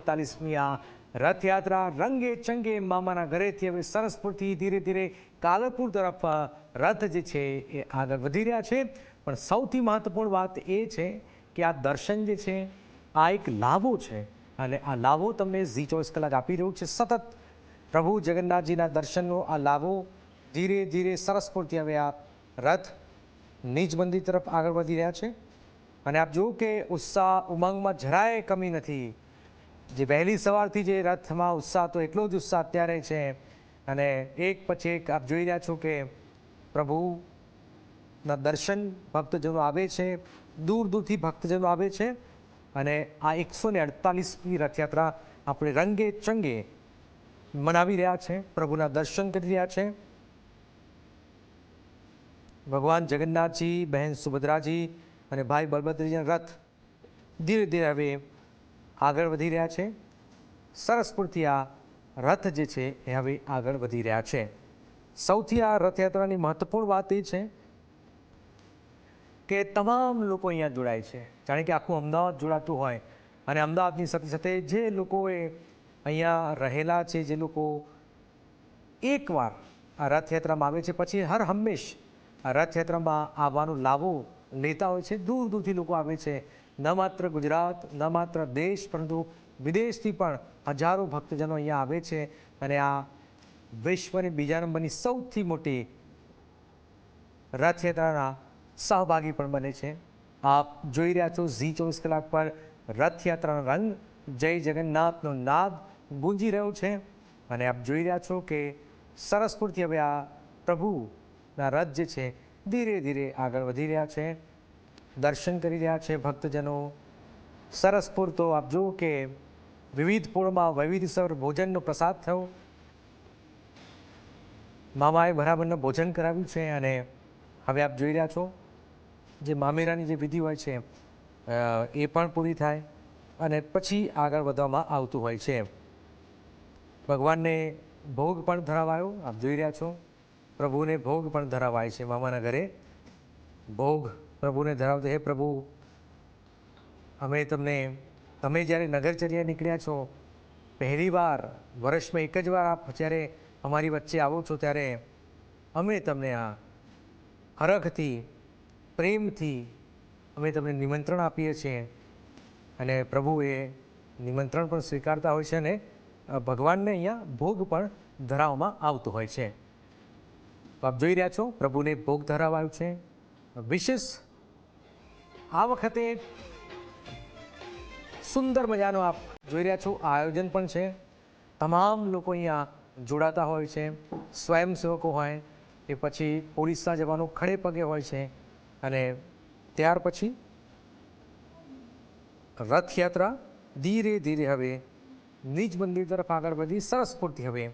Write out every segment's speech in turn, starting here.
348મી આ રથયાત્રા રંગે ચંગે મામાના ઘરેથી હવે સરસપુરથી ધીરે ધીરે કાલપુર તરફ રથ જે છે એ આગળ વધી રહ્યા છે। પણ સૌથી મહત્વપૂર્ણ વાત એ છે કે આ દર્શન જે છે આ એક લાવો છે અને આ લાવો તમને ઝી 24 કલાક આપી રહ્યું છે। સતત પ્રભુ જગન્નાથજીના દર્શનનો આ લાવો ધીરે ધીરે સરસપુરથી હવે આ રથ નિજ મંદિર તરફ આગળ વધી રહ્યા છે અને આપ જુઓ કે ઉત્સાહ ઉમંગમાં જરાય કમી નથી। જે વહેલી સવારથી જે રથમાં ઉત્સાહ હતો એટલો જ ઉત્સાહ અત્યારે છે અને એક પછી એક આપ જોઈ રહ્યા છો કે પ્રભુના દર્શન ભક્તજનો આવે છે, દૂર દૂરથી ભક્તજનો આવે છે અને આ 148મી રથયાત્રા આપણે રંગે ચંગે મનાવી રહ્યા છે, પ્રભુના દર્શન કરી રહ્યા છે। ભગવાન જગન્નાથજી, બહેન સુભદ્રાજી અને ભાઈ બલભદ્રજીના રથ ધીરે ધીરે હવે આગળ વધી રહ્યા છે। સરસપુરથી આ રથ જે છે એ હવે આગળ વધી રહ્યા છે। સૌથી આ રથયાત્રાની મહત્વપૂર્ણ વાત એ છે કે તમામ લોકો અહીંયા જોડાય છે, જાણે કે આખું અમદાવાદ જોડાતું હોય અને અમદાવાદની સાથે સાથે જે લોકોએ અહીંયા રહેલા છે, જે લોકો એકવાર આ રથયાત્રામાં આવે છે પછી હર હંમેશ આ રથયાત્રામાં આવવાનો લાવો લેતા હોય છે। દૂર દૂરથી લોકો આવે છે, ન માત્ર ગુજરાત, ન માત્ર દેશ પરંતુ વિદેશથી પણ હજારો ભક્તજનો અહીંયા આવે છે અને આ વિશ્વની બીજા નંબરની સૌથી મોટી રથયાત્રાના સહભાગી પણ બને છે। આપ જોઈ રહ્યા છો ઝી 24 કલાક પર રથયાત્રાનો રંગ જય જગન્નાથનો નાદ ગુંજી રહ્યો છે અને આપ જોઈ રહ્યા છો કે સરસપુરથી હવે આ પ્રભુના રથ જે છે ધીરે ધીરે આગળ વધી રહ્યા છે, દર્શન કરી રહ્યા છે ભક્તજનો। સરસપુર તો આપ જુઓ કે વિવિધ પોળમાં વૈવિધ્યસર ભોજનનો પ્રસાદ થયો, મામાએ બરાબરનું ભોજન કરાવ્યું છે અને હવે આપ જોઈ રહ્યા છો જે મામેરાની જે વિધિ હોય છે એ પણ પૂરી થાય અને પછી આગળ વધવામાં આવતું હોય છે। ભગવાનને ભોગ પણ ધરાવાયો, આપ જોઈ રહ્યા છો પ્રભુને ભોગ પણ ધરાવાય છે। મામાના ઘરે ભોગ પ્રભુને ધરાવતો, હે પ્રભુ અમે તમે જ્યારે નગરચર્યા નીકળ્યા છો પહેલી વાર વર્ષમાં એક જ વાર આપ જ્યારે અમારી વચ્ચે આવો છો ત્યારે અમે તમને આ હરખથી, પ્રેમથી અમે તમને નિમંત્રણ આપીએ છીએ અને પ્રભુ એ નિમંત્રણ પણ સ્વીકારતા હોય છે અને ભગવાનને અહીંયા ભોગ પણ ધરાવવામાં આવતો હોય છે। આપ જોઈ રહ્યા છો પ્રભુને ભોગ ધરાવાયું છે। વિશેષ આ વખતે સુંદર મજાનો આપ જોઈ રહ્યા છો આયોજન પણ છે। તમામ લોકો અહીંયા જોડાતા હોય છે, સ્વયંસેવકો હોય એ પછી પોલીસના જવાનો ખડે પગે હોય છે અને ત્યાર પછી રથયાત્રા ધીરે ધીરે હવે નિજ મંદિર તરફ આગળ વધી સરસપુરથી હવે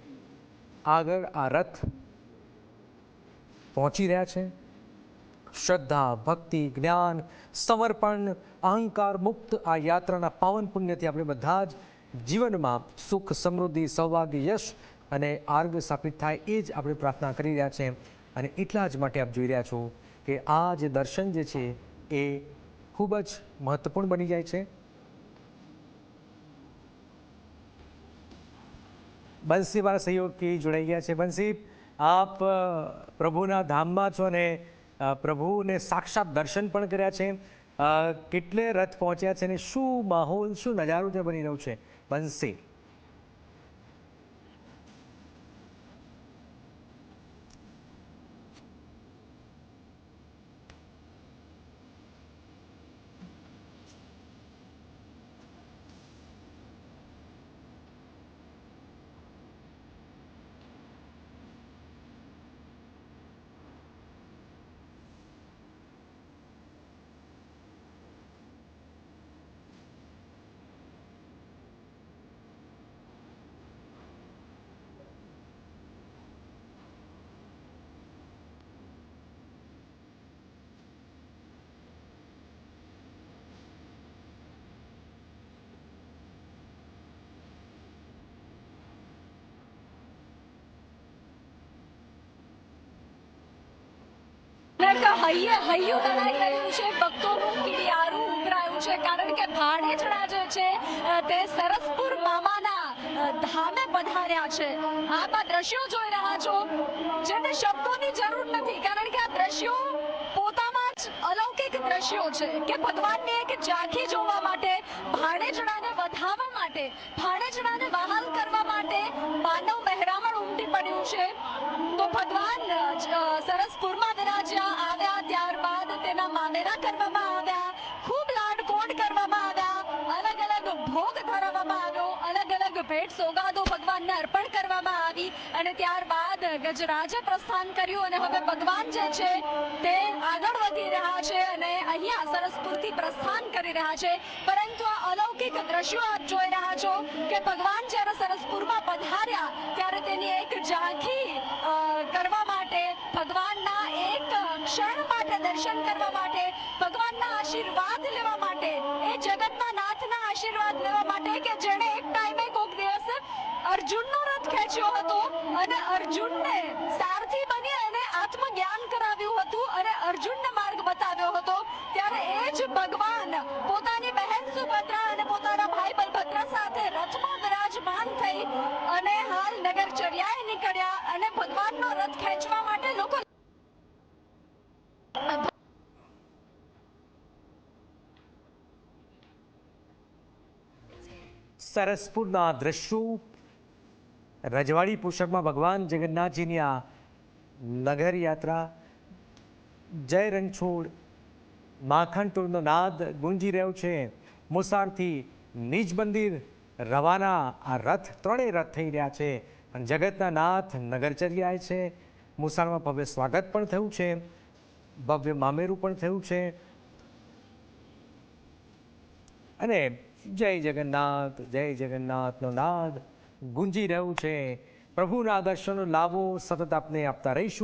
આગળ આ રથ પહોંચી રહ્યા છે। શ્રદ્ધા, ભક્તિ, જ્ઞાન, સમર્પણ, અહંકાર મુક્ત આ યાત્રાના પાવન પુણ્યથી આપણે બધા જ જીવનમાં સુખ, સમૃદ્ધિ, સૌભાગ્ય, યશ અને આરોગ્ય સ્થાપિત થાય એ જ આપણે પ્રાર્થના કરી રહ્યા છે અને એટલા જ માટે આપ જોઈ રહ્યા છો કે આ જે દર્શન જે છે એ ખૂબ જ મહત્વપૂર્ણ બની જાય છે। બંસી મારા સહયોગથી જોડાઈ ગયા છે। બંસી, આપ પ્રભુના ધામમાં છો અને પ્રભુને સાક્ષાત દર્શન પણ કર્યા છે, કેટલે રથ પહોંચ્યા છે અને શું માહોલ, શું નજારો ત્યાં બની રહ્યો છે બંસી? હૈયું દળાઈ રહ્યું છે, ભક્તોનું કિડિયારું ઉભરાયું છે કારણ કે ભાડેચણા જે છે તે સરસપુરમાં ધામે પધાર્યા છે. આપ આ દ્રશ્યો જોઈ રહ્યા છો, જેને શબ્દોની જરૂર નથી, કારણ કે આ દ્રશ્યો પોતામાં જ અલૌકિક દ્રશ્યો છે કે ભગવાનની એક ઝાંખી જોવા માટે, ભાણેજડાને વધાવવા માટે, ભાણેજડાને વહાલ કરવા માટે માનવ મહેરામણ ઉમટી પડ્યું છે. તો ભગવાન સરસપુરમાં વિરાજ્યા, આવ્યા, ત્યારબાદ તેના મામેરા કરવામાં આવ્યા, ખૂબ લાડકોડ કરવામાં આવ્યા, અલગ અલગ ભોગ ધરાવવામાં આવ્યો, અલગ અલગ ભેટ સોગાદો ભગવાનને અર્પણ કરવામાં આવી અને ત્યારબાદ ગજરાજે પ્રસ્થાન કર્યું અને હવે ભગવાન જે છે તે આગળ વધી રહ્યા છે અને અહીંયા સરસપુરથી પ્રસ્થાન કરી રહ્યા છે. પરંતુ આ અલૌકિક દ્રશ્યો આપ જોઈ રહ્યા છો કે ભગવાન જ્યારે સરસપુરમાં પધાર્યા ત્યારે તેની એક ઝાંખી કરવા માટે, ભગવાનના એક ક્ષણ માટે દર્શન કરવા માટે, ભગવાનના આશીર્વાદ લેવા માટે, એ જગતના નાથના આશીર્વાદ લેવા માટે કે જેણે એક ટાઈમે કોક દિવસ અર્જુનનો રથ ખેંચ્યો હતો અને અર્જુનને સારથી બની અને આત્મજ્ઞાન કરાવ્યું હતું અને અર્જુનને માર્ગ બતાવ્યો હતો, ત્યારે એ જ ભગવાન પોતાની બહેન સુભદ્રા અને પોતાના ભાઈ બલભદ્ર સાથે રથમાં વિરાજમાન થઈ અને હાલ નગરચર્યાએ નીકળ્યા અને ભગવાનનો રથ ખેંચવા માટે લોકો સરસપુરના દ્રશ્યો, રજવાડી પોશાકમાં ભગવાન જગન્નાથજીની આ નગર યાત્રા, જય રણછોડ, માખણ ટોળનો નાદ ગુંજી રહ્યો છે. મુસારથી નિજ મંદિર રવાના આ રથ, ત્રણેય રથ થઈ રહ્યા છે અને જગતના નાથ નગરચર્યાએ છે. મુસારમાં ભવ્ય સ્વાગત પણ થયું છે, ભવ્ય મામેરું પણ થયું છે અને જય જગન્નાથનો નાદ ગુંજી રહ્યું છે. પ્રભુના દર્શનો લાવો, સતત આપને આપતા રહીશું.